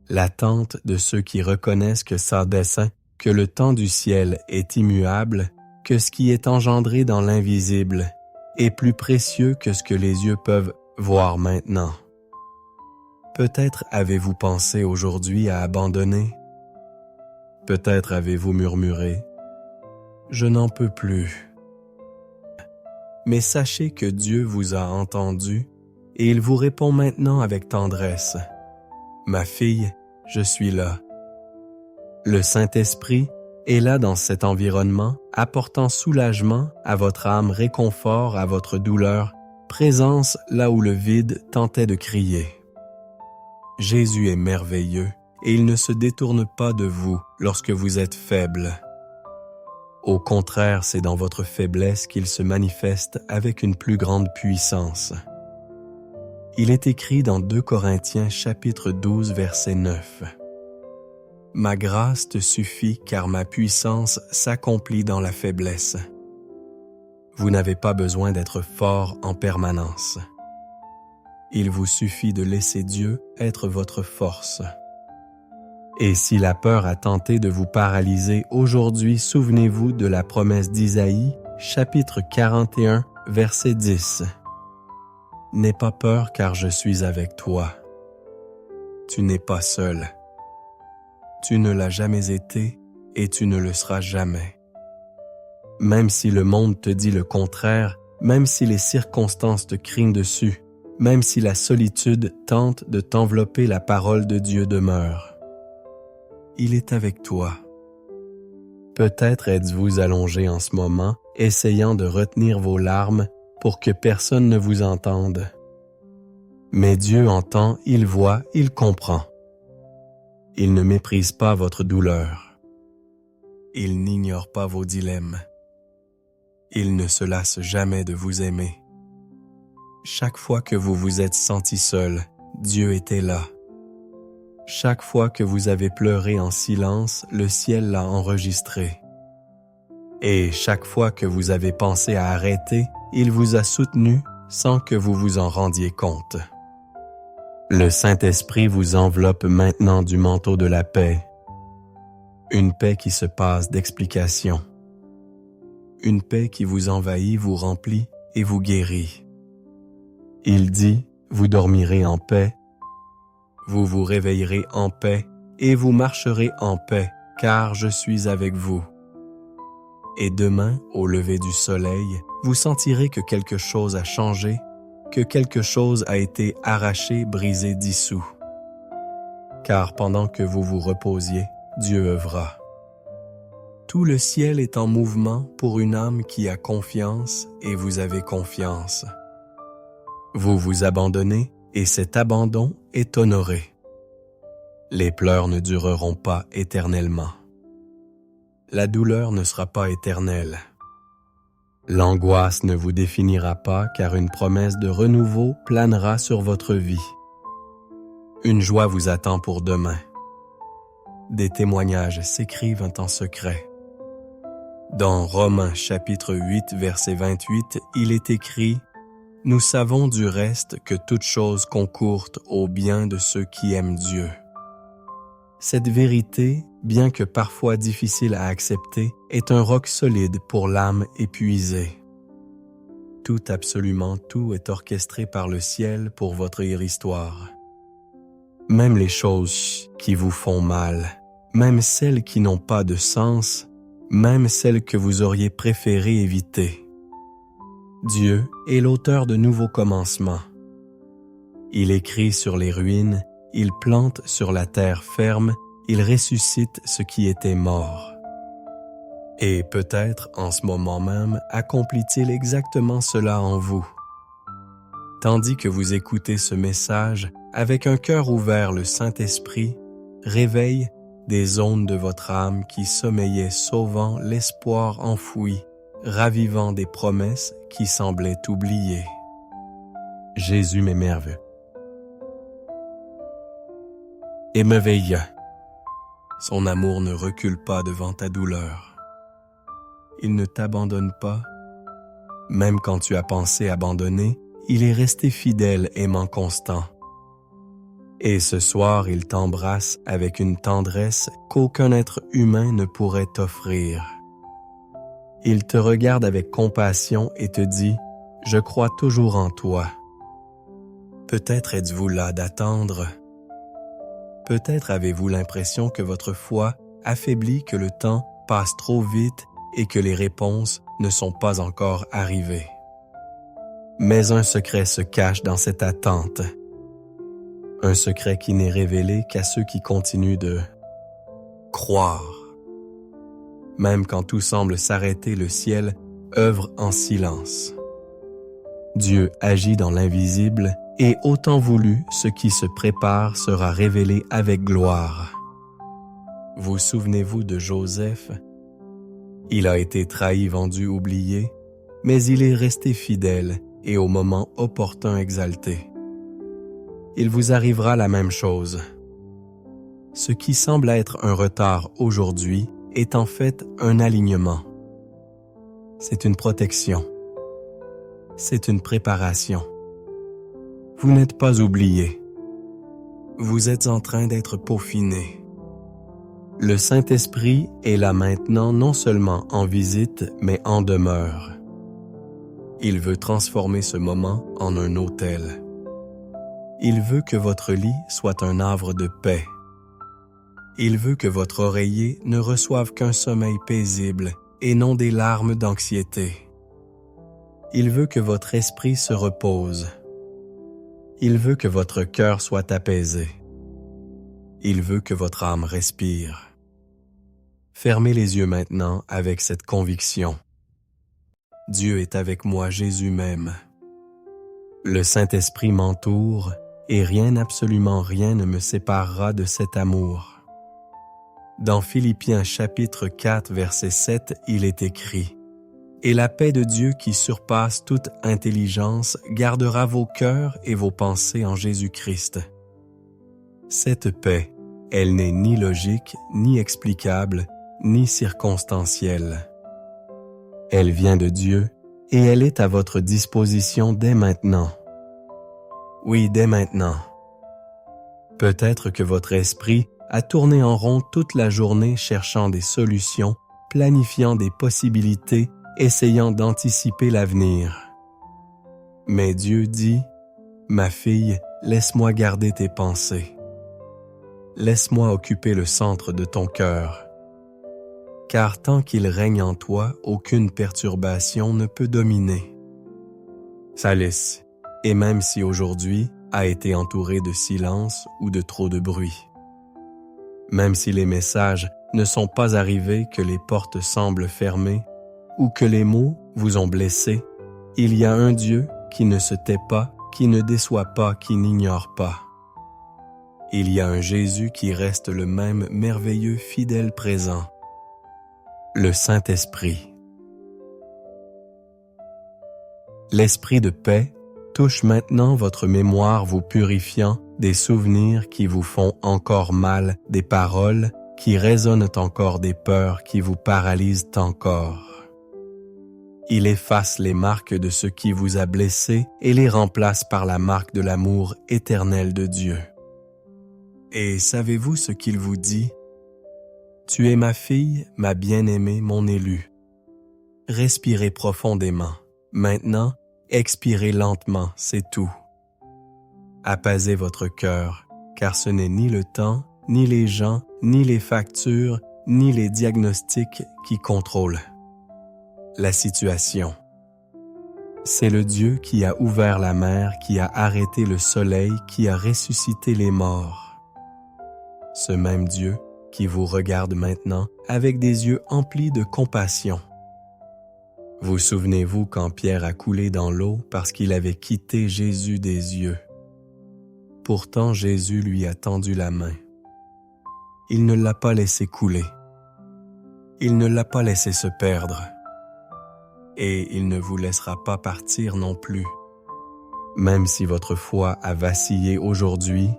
L'attente de ceux qui reconnaissent que sa dessein, que le temps du ciel est immuable, que ce qui est engendré dans l'invisible est plus précieux que ce que les yeux peuvent voir maintenant. Peut-être avez-vous pensé aujourd'hui à abandonner. Peut-être avez-vous murmuré « Je n'en peux plus ». Mais sachez que Dieu vous a entendu et il vous répond maintenant avec tendresse. « Ma fille, je suis là. » Le Saint-Esprit est là dans cet environnement, apportant soulagement à votre âme, réconfort à votre douleur, présence là où le vide tentait de crier. Jésus est merveilleux et il ne se détourne pas de vous lorsque vous êtes faible. Au contraire, c'est dans votre faiblesse qu'il se manifeste avec une plus grande puissance. Il est écrit dans 2 Corinthiens chapitre 12 verset 9. « Ma grâce te suffit car ma puissance s'accomplit dans la faiblesse. » Vous n'avez pas besoin d'être fort en permanence. Il vous suffit de laisser Dieu être votre force. Et si la peur a tenté de vous paralyser aujourd'hui, souvenez-vous de la promesse d'Isaïe, chapitre 41, verset 10. « N'aie pas peur car je suis avec toi. Tu n'es pas seul. Tu ne l'as jamais été et tu ne le seras jamais. Même si le monde te dit le contraire, même si les circonstances te crient dessus, même si la solitude tente de t'envelopper, la parole de Dieu demeure. Il est avec toi. Peut-être êtes-vous allongé en ce moment, essayant de retenir vos larmes pour que personne ne vous entende. Mais Dieu entend, il voit, il comprend. Il ne méprise pas votre douleur. Il n'ignore pas vos dilemmes. Il ne se lasse jamais de vous aimer. Chaque fois que vous vous êtes senti seul, Dieu était là. Chaque fois que vous avez pleuré en silence, le ciel l'a enregistré. Et chaque fois que vous avez pensé à arrêter, il vous a soutenu sans que vous vous en rendiez compte. Le Saint-Esprit vous enveloppe maintenant du manteau de la paix. Une paix qui se passe d'explication. Une paix qui vous envahit, vous remplit et vous guérit. Il dit, vous dormirez en paix, vous vous réveillerez en paix et vous marcherez en paix, car je suis avec vous. Et demain, au lever du soleil, vous sentirez que quelque chose a changé, que quelque chose a été arraché, brisé, dissous. Car pendant que vous vous reposiez, Dieu œuvra. Tout le ciel est en mouvement pour une âme qui a confiance et vous avez confiance. Vous vous abandonnez et cet abandon est honoré. Les pleurs ne dureront pas éternellement. La douleur ne sera pas éternelle. L'angoisse ne vous définira pas car une promesse de renouveau planera sur votre vie. Une joie vous attend pour demain. Des témoignages s'écrivent en secret. Dans Romains chapitre 8 verset 28, il est écrit « Nous savons du reste que toute chose concourt au bien de ceux qui aiment Dieu. » Cette vérité, bien que parfois difficile à accepter, est un roc solide pour l'âme épuisée. Tout, absolument tout, est orchestré par le ciel pour votre histoire. Même les choses qui vous font mal, même celles qui n'ont pas de sens, même celles que vous auriez préféré éviter. Dieu est l'auteur de nouveaux commencements. Il écrit sur les ruines, il plante sur la terre ferme, il ressuscite ce qui était mort. Et peut-être en ce moment même accomplit-il exactement cela en vous. Tandis que vous écoutez ce message, avec un cœur ouvert, le Saint-Esprit réveille des zones de votre âme qui sommeillait, sauvant l'espoir enfoui, ravivant des promesses qui semblaient oubliées. Jésus m'émerveille. Émerveillant. Son amour ne recule pas devant ta douleur. Il ne t'abandonne pas. Même quand tu as pensé abandonner, il est resté fidèle, aimant constant. Et ce soir, il t'embrasse avec une tendresse qu'aucun être humain ne pourrait t'offrir. Il te regarde avec compassion et te dit « Je crois toujours en toi ». Peut-être êtes-vous là d'attendre. Peut-être avez-vous l'impression que votre foi affaiblit, que le temps passe trop vite et que les réponses ne sont pas encore arrivées. Mais un secret se cache dans cette attente. Un secret qui n'est révélé qu'à ceux qui continuent de croire. Même quand tout semble s'arrêter, le ciel œuvre en silence. Dieu agit dans l'invisible et autant voulu, ce qui se prépare sera révélé avec gloire. Vous souvenez-vous de Joseph? Il a été trahi, vendu, oublié, mais il est resté fidèle et au moment opportun exalté. il vous arrivera la même chose. Ce qui semble être un retard aujourd'hui est en fait un alignement. C'est une protection. C'est une préparation. Vous n'êtes pas oublié. Vous êtes en train d'être peaufiné. Le Saint-Esprit est là maintenant non seulement en visite, mais en demeure. Il veut transformer ce moment en un autel. Il veut que votre lit soit un havre de paix. Il veut que votre oreiller ne reçoive qu'un sommeil paisible et non des larmes d'anxiété. Il veut que votre esprit se repose. Il veut que votre cœur soit apaisé. Il veut que votre âme respire. Fermez les yeux maintenant avec cette conviction. Dieu est avec moi, Jésus m'aime. Le Saint-Esprit m'entoure et rien, absolument rien ne me séparera de cet amour. Dans Philippiens chapitre 4, verset 7, il est écrit « Et la paix de Dieu qui surpasse toute intelligence gardera vos cœurs et vos pensées en Jésus-Christ. » Cette paix, elle n'est ni logique, ni explicable, ni circonstancielle. Elle vient de Dieu et elle est à votre disposition dès maintenant. Oui, dès maintenant. Peut-être que votre esprit a tourné en rond toute la journée cherchant des solutions, planifiant des possibilités, essayant d'anticiper l'avenir. Mais Dieu dit, « Ma fille, laisse-moi garder tes pensées. Laisse-moi occuper le centre de ton cœur. Car tant qu'il règne en toi, aucune perturbation ne peut dominer. » Salisse, et même si aujourd'hui a été entouré de silence ou de trop de bruit. Même si les messages ne sont pas arrivés, que les portes semblent fermées, ou que les mots vous ont blessé, il y a un Dieu qui ne se tait pas, qui ne déçoit pas, qui n'ignore pas. Il y a un Jésus qui reste le même merveilleux fidèle présent. Le Saint-Esprit. L'Esprit de paix touche maintenant votre mémoire, vous purifiant des souvenirs qui vous font encore mal, des paroles qui résonnent encore, des peurs qui vous paralysent encore. Il efface les marques de ce qui vous a blessé et les remplace par la marque de l'amour éternel de Dieu. Et savez-vous ce qu'il vous dit? Tu es ma fille, ma bien-aimée, mon élue. Respirez profondément. Maintenant, expirez lentement, c'est tout. Apaisez votre cœur, car ce n'est ni le temps, ni les gens, ni les factures, ni les diagnostics qui contrôlent la situation. C'est le Dieu qui a ouvert la mer, qui a arrêté le soleil, qui a ressuscité les morts. Ce même Dieu qui vous regarde maintenant avec des yeux emplis de compassion. Vous souvenez-vous quand Pierre a coulé dans l'eau parce qu'il avait quitté Jésus des yeux? Pourtant Jésus lui a tendu la main. Il ne l'a pas laissé couler. Il ne l'a pas laissé se perdre. Et il ne vous laissera pas partir non plus. Même si votre foi a vacillé aujourd'hui,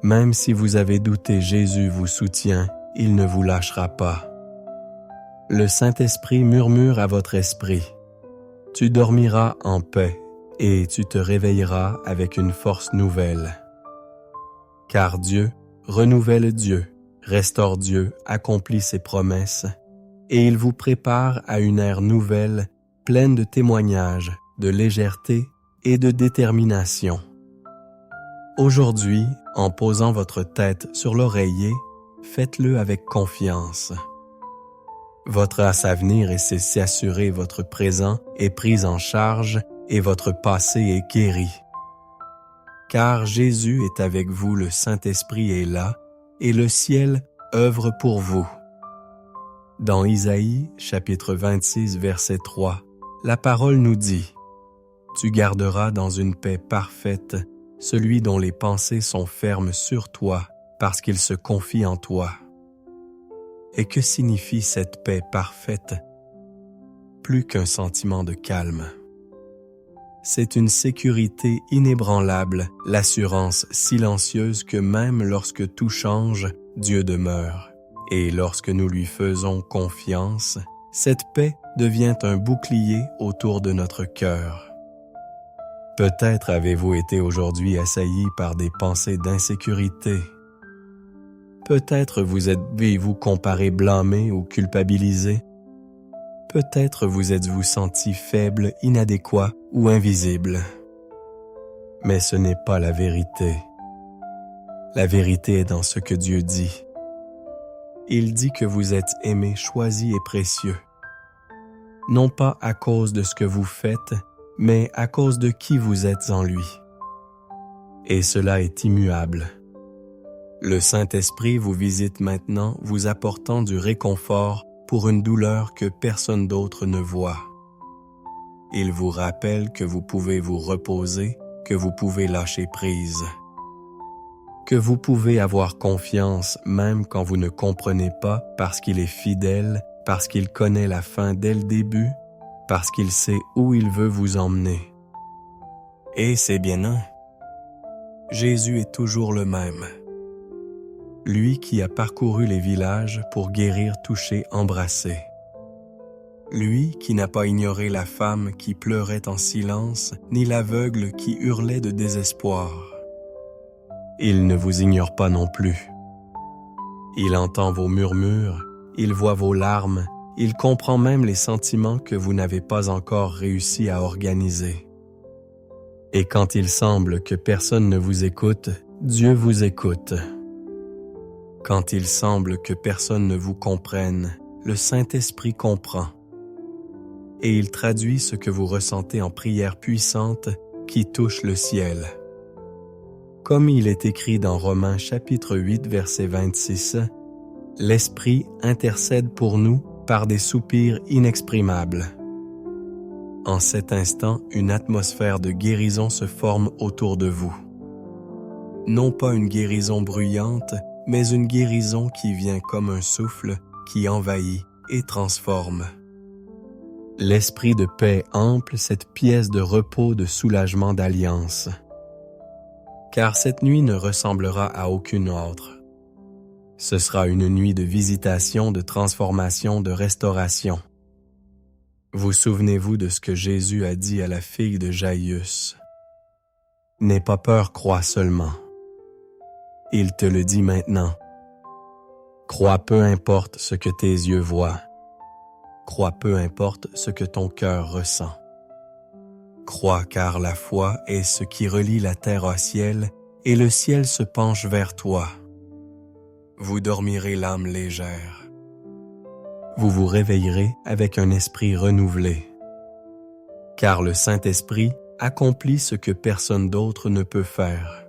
même si vous avez douté, Jésus vous soutient, il ne vous lâchera pas. Le Saint-Esprit murmure à votre esprit. Tu dormiras en paix et tu te réveilleras avec une force nouvelle. Car Dieu, renouvelle Dieu, restaure Dieu, accomplit ses promesses, et il vous prépare à une ère nouvelle, pleine de témoignages, de légèreté et de détermination. Aujourd'hui, en posant votre tête sur l'oreiller, faites-le avec confiance. Votre as à venir est s'y assurer, votre présent est pris en charge et votre passé est guéri. Car Jésus est avec vous, le Saint-Esprit est là, et le ciel œuvre pour vous. Dans Isaïe, chapitre 26, verset 3, la parole nous dit « Tu garderas dans une paix parfaite celui dont les pensées sont fermes sur toi, parce qu'il se confie en toi. » Et que signifie cette paix parfaite? Plus qu'un sentiment de calme. c'est une sécurité inébranlable, l'assurance silencieuse que même lorsque tout change, Dieu demeure. Et lorsque nous lui faisons confiance, cette paix devient un bouclier autour de notre cœur. Peut-être avez-vous été aujourd'hui assailli par des pensées d'insécurité. Peut-être vous êtes-vous comparé, blâmé ou culpabilisé. Peut-être vous êtes-vous senti faible, inadéquat ou invisible. Mais ce n'est pas la vérité. La vérité est dans ce que Dieu dit. Il dit que vous êtes aimé, choisi et précieux. Non pas à cause de ce que vous faites, mais à cause de qui vous êtes en lui. Et cela est immuable. Le Saint-Esprit vous visite maintenant, vous apportant du réconfort pour une douleur que personne d'autre ne voit. Il vous rappelle que vous pouvez vous reposer, que vous pouvez lâcher prise, que vous pouvez avoir confiance même quand vous ne comprenez pas, parce qu'il est fidèle, parce qu'il connaît la fin dès le début, parce qu'il sait où il veut vous emmener. Et c'est bien un. Jésus est toujours le même. Lui qui a parcouru les villages pour guérir, toucher, embrasser. Lui qui n'a pas ignoré la femme qui pleurait en silence, ni l'aveugle qui hurlait de désespoir. Il ne vous ignore pas non plus. Il entend vos murmures, il voit vos larmes, il comprend même les sentiments que vous n'avez pas encore réussi à organiser. Et quand il semble que personne ne vous écoute, Dieu vous écoute. Quand il semble que personne ne vous comprenne, le Saint-Esprit comprend. Et il traduit ce que vous ressentez en prière puissante qui touche le ciel. Comme il est écrit dans Romains chapitre 8, verset 26, « L'Esprit intercède pour nous par des soupirs inexprimables. » En cet instant, une atmosphère de guérison se forme autour de vous. Non pas une guérison bruyante, mais une guérison qui vient comme un souffle qui envahit et transforme. L'esprit de paix ample cette pièce de repos, de soulagement, d'alliance. Car cette nuit ne ressemblera à aucune autre. Ce sera une nuit de visitation, de transformation, de restauration. Vous souvenez-vous de ce que Jésus a dit à la fille de Jaïus? « N'aie pas peur, crois seulement. » Il te le dit maintenant. Crois peu importe ce que tes yeux voient. Crois peu importe ce que ton cœur ressent. Crois car la foi est ce qui relie la terre au ciel et le ciel se penche vers toi. Vous dormirez l'âme légère. Vous vous réveillerez avec un esprit renouvelé. Car le Saint-Esprit accomplit ce que personne d'autre ne peut faire.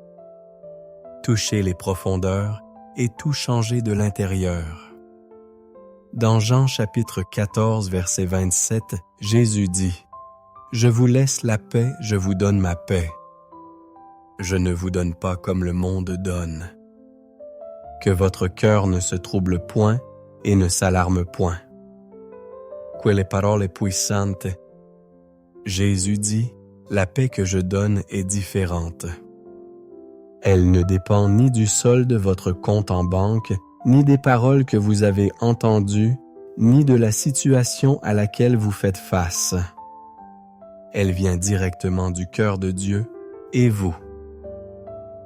Toucher les profondeurs et tout changer de l'intérieur. Dans Jean chapitre 14, verset 27, Jésus dit, « Je vous laisse la paix, je vous donne ma paix. Je ne vous donne pas comme le monde donne. Que votre cœur ne se trouble point et ne s'alarme point. » Quelle parole puissante. Jésus dit, « La paix que je donne est différente. » Elle ne dépend ni du solde de votre compte en banque, ni des paroles que vous avez entendues, ni de la situation à laquelle vous faites face. Elle vient directement du cœur de Dieu et vous.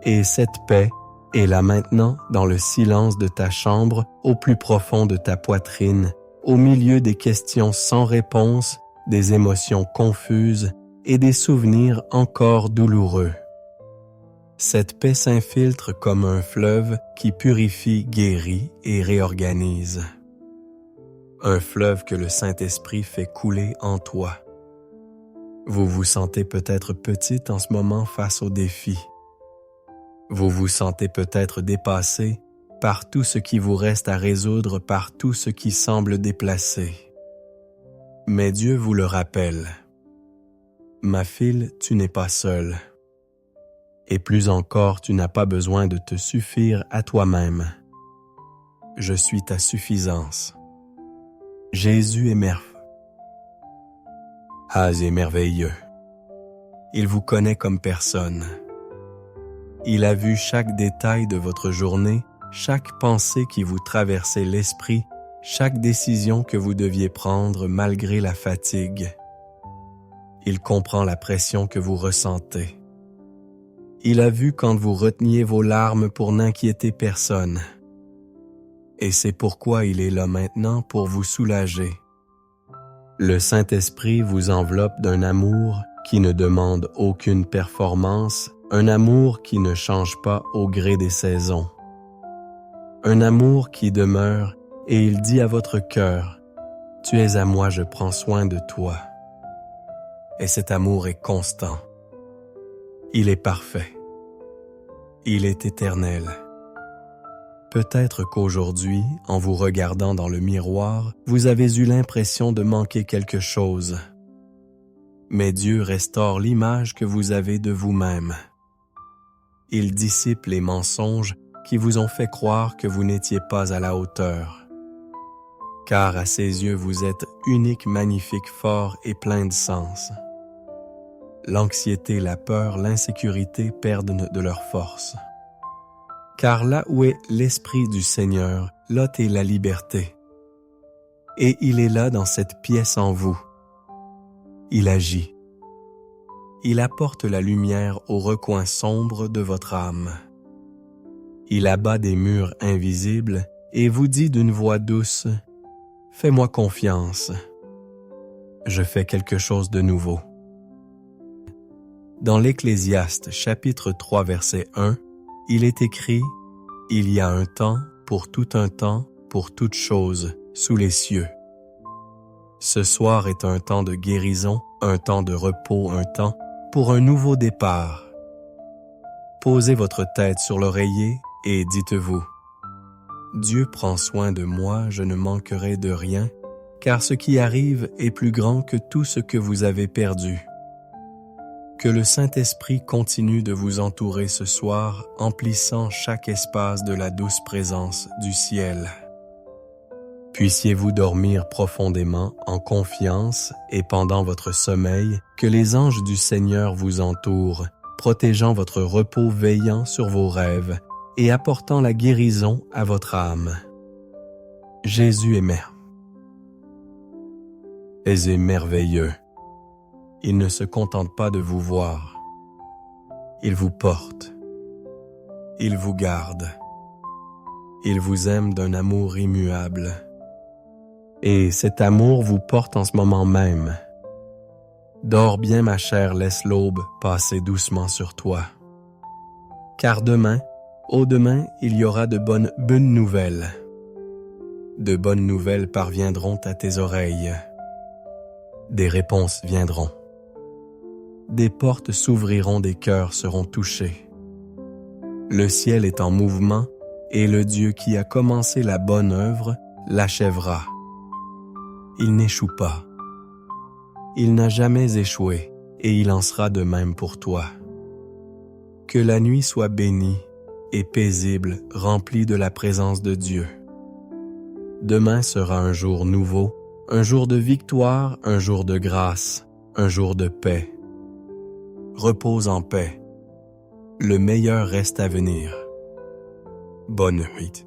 Et cette paix est là maintenant dans le silence de ta chambre, au plus profond de ta poitrine, au milieu des questions sans réponse, des émotions confuses et des souvenirs encore douloureux. Cette paix s'infiltre comme un fleuve qui purifie, guérit et réorganise. Un fleuve que le Saint-Esprit fait couler en toi. Vous vous sentez peut-être petite en ce moment face aux défis. Vous vous sentez peut-être dépassé par tout ce qui vous reste à résoudre, par tout ce qui semble déplacé. Mais Dieu vous le rappelle. Ma fille, tu n'es pas seule. Et plus encore, tu n'as pas besoin de te suffire à toi-même. Je suis ta suffisance. Jésus est merveilleux. Il vous connaît comme personne. Il a vu chaque détail de votre journée, chaque pensée qui vous traversait l'esprit, chaque décision que vous deviez prendre malgré la fatigue. Il comprend la pression que vous ressentez. Il a vu quand vous reteniez vos larmes pour n'inquiéter personne. Et c'est pourquoi il est là maintenant pour vous soulager. Le Saint-Esprit vous enveloppe d'un amour qui ne demande aucune performance, un amour qui ne change pas au gré des saisons. Un amour qui demeure et il dit à votre cœur, « Tu es à moi, je prends soin de toi. » Et cet amour est constant. Il est parfait. Il est éternel. Peut-être qu'aujourd'hui, en vous regardant dans le miroir, vous avez eu l'impression de manquer quelque chose. Mais Dieu restaure l'image que vous avez de vous-même. Il dissipe les mensonges qui vous ont fait croire que vous n'étiez pas à la hauteur. Car à ses yeux, vous êtes unique, magnifique, fort et plein de sens. L'anxiété, la peur, l'insécurité perdent de leur force. Car là où est l'Esprit du Seigneur, là est la liberté. Et il est là dans cette pièce en vous. Il agit. Il apporte la lumière aux recoins sombres de votre âme. Il abat des murs invisibles et vous dit d'une voix douce, « Fais-moi confiance. Je fais quelque chose de nouveau. » Dans l'Ecclésiaste, chapitre 3, verset 1, il est écrit « Il y a un temps, pour toute chose, sous les cieux. » Ce soir est un temps de guérison, un temps de repos, un temps pour un nouveau départ. Posez votre tête sur l'oreiller et dites-vous « Dieu prend soin de moi, je ne manquerai de rien, car ce qui arrive est plus grand que tout ce que vous avez perdu. » Que le Saint-Esprit continue de vous entourer ce soir, emplissant chaque espace de la douce présence du ciel. Puissiez-vous dormir profondément, en confiance, et pendant votre sommeil, que les anges du Seigneur vous entourent, protégeant votre repos, veillant sur vos rêves, et apportant la guérison à votre âme. Jésus est merveilleux. Il ne se contente pas de vous voir. Il vous porte. Il vous garde. Il vous aime d'un amour immuable. Et cet amour vous porte en ce moment même. Dors bien, ma chère, laisse l'aube passer doucement sur toi. Car demain, au demain, il y aura de bonnes nouvelles. De bonnes nouvelles parviendront à tes oreilles. Des réponses viendront. Des portes s'ouvriront, des cœurs seront touchés. Le ciel est en mouvement et le Dieu qui a commencé la bonne œuvre l'achèvera. Il n'échoue pas. Il n'a jamais échoué et il en sera de même pour toi. Que la nuit soit bénie et paisible, remplie de la présence de Dieu. Demain sera un jour nouveau, un jour de victoire, un jour de grâce, un jour de paix. Repose en paix. Le meilleur reste à venir. Bonne nuit.